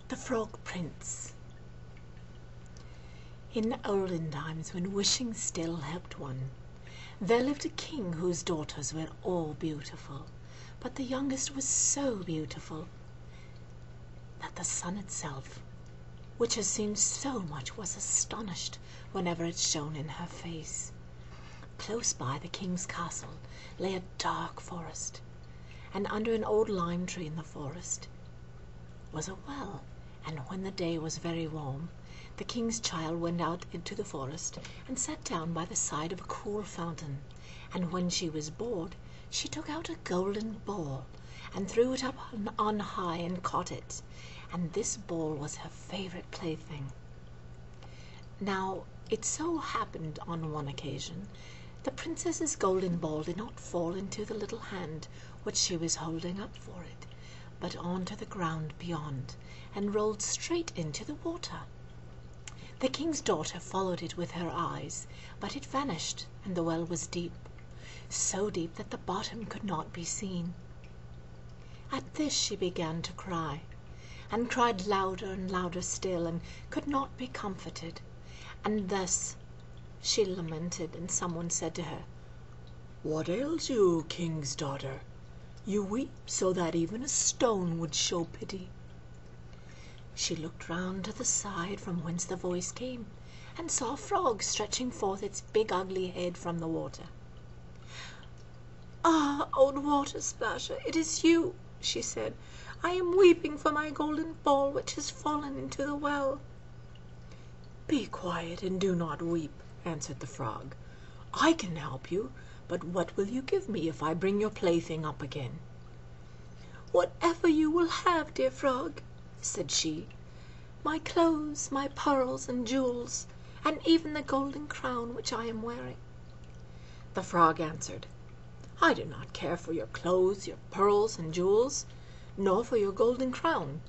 The Frog Prince. In olden times, when wishing still helped one, there lived a king whose daughters were all beautiful, but the youngest was so beautiful that the sun itself, which has seen so much, was astonished whenever it shone in her face. Close by the king's castle lay a dark forest, and under an old lime tree in the forest was a well. And when the day was very warm, the king's child went out into the forest and sat down by the side of a cool fountain. And when she was bored, she took out a golden ball and threw it up on high and caught it. And this ball was her favorite plaything. Now, it so happened on one occasion, the princess's golden ball did not fall into the little hand which she was holding up for it, but onto the ground beyond, and rolled straight into the water. The king's daughter followed it with her eyes, but it vanished, and the well was deep, so deep that the bottom could not be seen. At this she began to cry, and cried louder and louder still, and could not be comforted. And thus she lamented, and someone said to her, "What ails you, king's daughter? You weep so that even a stone would show pity." She looked round to the side from whence the voice came, and saw a frog stretching forth its big ugly head from the water. "Ah, old water splasher, it is you," she said. "I am weeping for my golden ball which has fallen into the well." "Be quiet and do not weep," answered the frog. "I can help you, but what will you give me if I bring your plaything up again?" "Whatever you will have, dear frog," said she. "My clothes, my pearls and jewels, and even the golden crown which I am wearing." The frog answered, "I do not care for your clothes, your pearls and jewels, nor for your golden crown,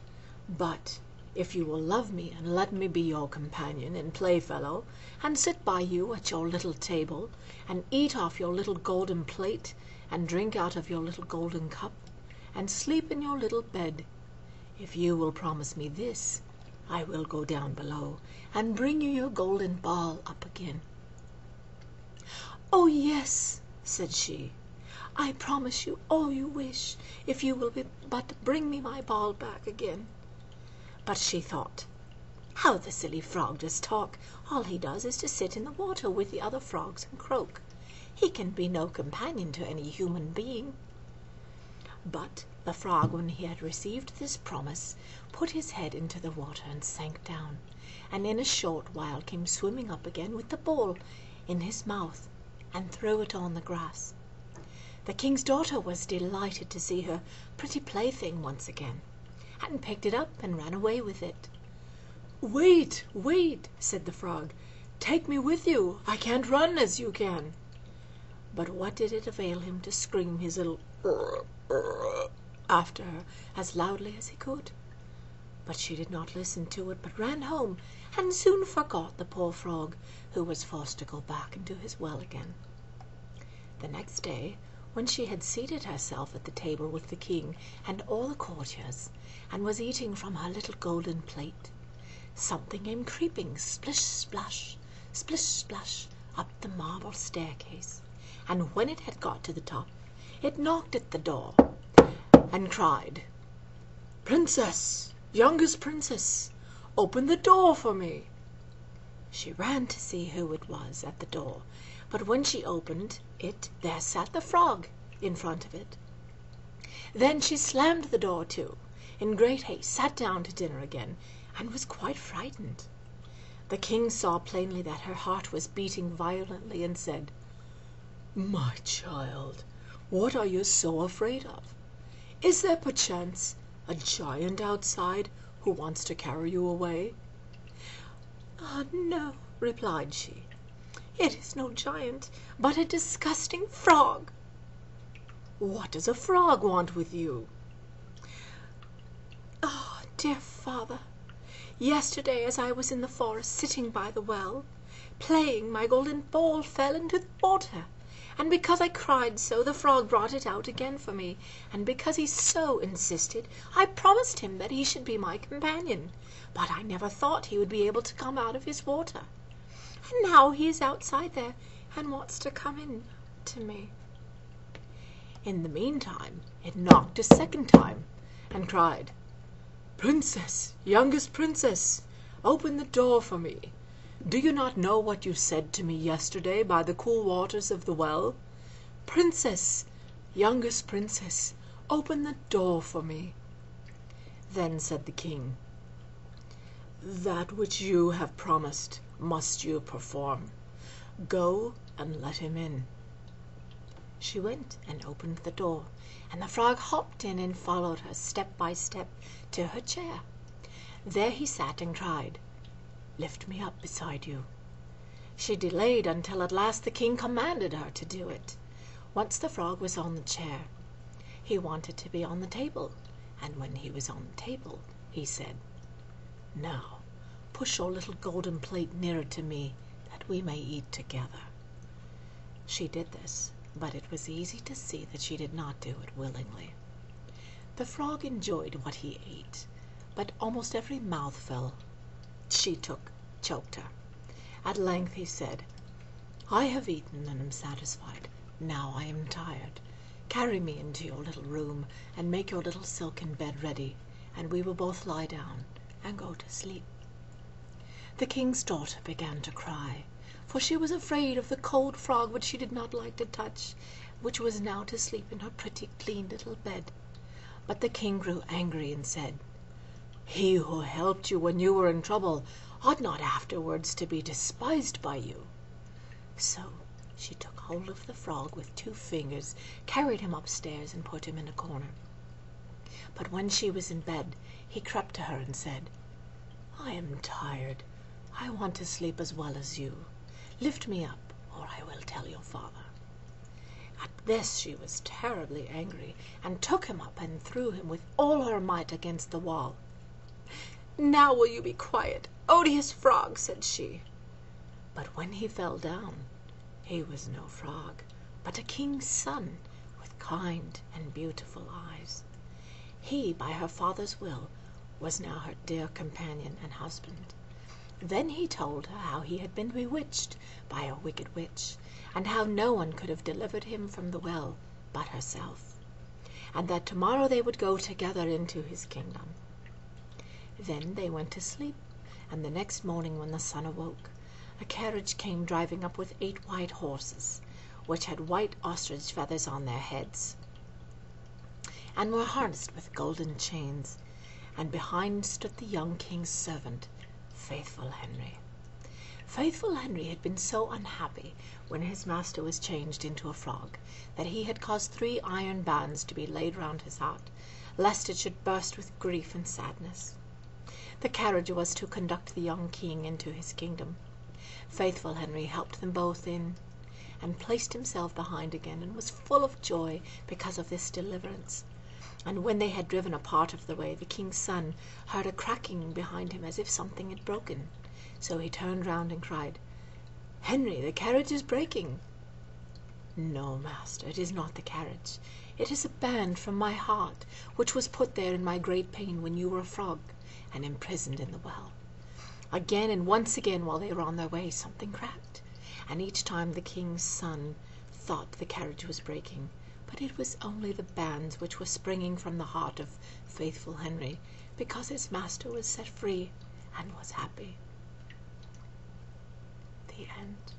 but if you will love me and let me be your companion and playfellow, and sit by you at your little table, and eat off your little golden plate, and drink out of your little golden cup, and sleep in your little bed, if you will promise me this, I will go down below and bring you your golden ball up again." "Oh yes," said she, "I promise you all you wish, if you will but bring me my ball back again." But she thought, "How the silly frog does talk! All he does is to sit in the water with the other frogs and croak. He can be no companion to any human being." But the frog, when he had received this promise, put his head into the water and sank down, and in a short while came swimming up again with the ball in his mouth, and threw it on the grass. The king's daughter was delighted to see her pretty plaything once again, and picked it up and ran away with it. "Wait, wait," said the frog. "Take me with you. I can't run as you can." But what did it avail him to scream his little after her as loudly as he could? But she did not listen to it, but ran home, and soon forgot the poor frog, who was forced to go back into his well again. The next day, when she had seated herself at the table with the king and all the courtiers, and was eating from her little golden plate, something came creeping, splish splash, splish splash, up the marble staircase, and when it had got to the top, it knocked at the door, and cried, "Princess, youngest princess, open the door for me." She ran to see who it was at the door, but when she opened it, there sat the frog in front of it. Then she slammed the door to, in great haste, sat down to dinner again, and was quite frightened. The king saw plainly that her heart was beating violently, and said, "My child, what are you so afraid of? Is there perchance a giant outside who wants to carry you away?" "Ah, no," replied she, "it is no giant, but a disgusting frog." "What does a frog want with you?" "Ah, dear father, yesterday as I was in the forest sitting by the well, playing, my golden ball fell into the water, and because I cried so, the frog brought it out again for me, and because he so insisted, I promised him that he should be my companion, but I never thought he would be able to come out of his water. And now he is outside there, and wants to come in to me." In the meantime it knocked a second time, and cried, "Princess, youngest princess, open the door for me. Do you not know what you said to me yesterday by the cool waters of the well? Princess, youngest princess, open the door for me." Then said the king, "That which you have promised must you perform. Go and let him in." She went and opened the door, and the frog hopped in and followed her step by step to her chair. There he sat and cried, "Lift me up beside you." She delayed until at last the king commanded her to do it. Once the frog was on the chair, he wanted to be on the table, and when he was on the table, he said, "Now push your little golden plate nearer to me, that we may eat together." She did this, but it was easy to see that she did not do it willingly. The frog enjoyed what he ate, but almost every mouthful she took choked her. At length he said, "I have eaten and am satisfied. Now I am tired. Carry me into your little room and make your little silken bed ready, and we will both lie down and go to sleep." The king's daughter began to cry, for she was afraid of the cold frog which she did not like to touch, which was now to sleep in her pretty clean little bed. But the king grew angry and said, "He who helped you when you were in trouble ought not afterwards to be despised by you." So she took hold of the frog with 2 fingers, carried him upstairs, and put him in a corner. But when she was in bed, he crept to her and said, "I am tired. I want to sleep as well as you. Lift me up, or I will tell your father." At this she was terribly angry, and took him up and threw him with all her might against the wall. "Now will you be quiet, odious frog?" said she. But when he fell down, he was no frog, but a king's son, with kind and beautiful eyes. He, by her father's will, was now her dear companion and husband. Then he told her how he had been bewitched by a wicked witch, and how no one could have delivered him from the well but herself, and that tomorrow they would go together into his kingdom. Then they went to sleep, and the next morning when the sun awoke, a carriage came driving up with 8 white horses, which had white ostrich feathers on their heads, and were harnessed with golden chains, and behind stood the young king's servant, Faithful Henry. Faithful Henry had been so unhappy when his master was changed into a frog that he had caused 3 iron bands to be laid round his heart, lest it should burst with grief and sadness. The carriage was to conduct the young king into his kingdom. Faithful Henry helped them both in, and placed himself behind again, and was full of joy because of this deliverance. And when they had driven a part of the way, the king's son heard a cracking behind him as if something had broken. So he turned round and cried, "Henry, the carriage is breaking." "No, master, it is not the carriage. It is a band from my heart, which was put there in my great pain when you were a frog, and imprisoned in the well." Again and once again while they were on their way, something cracked, and each time the king's son thought the carriage was breaking, but it was only the bands which were springing from the heart of Faithful Henry, because his master was set free and was happy. The end.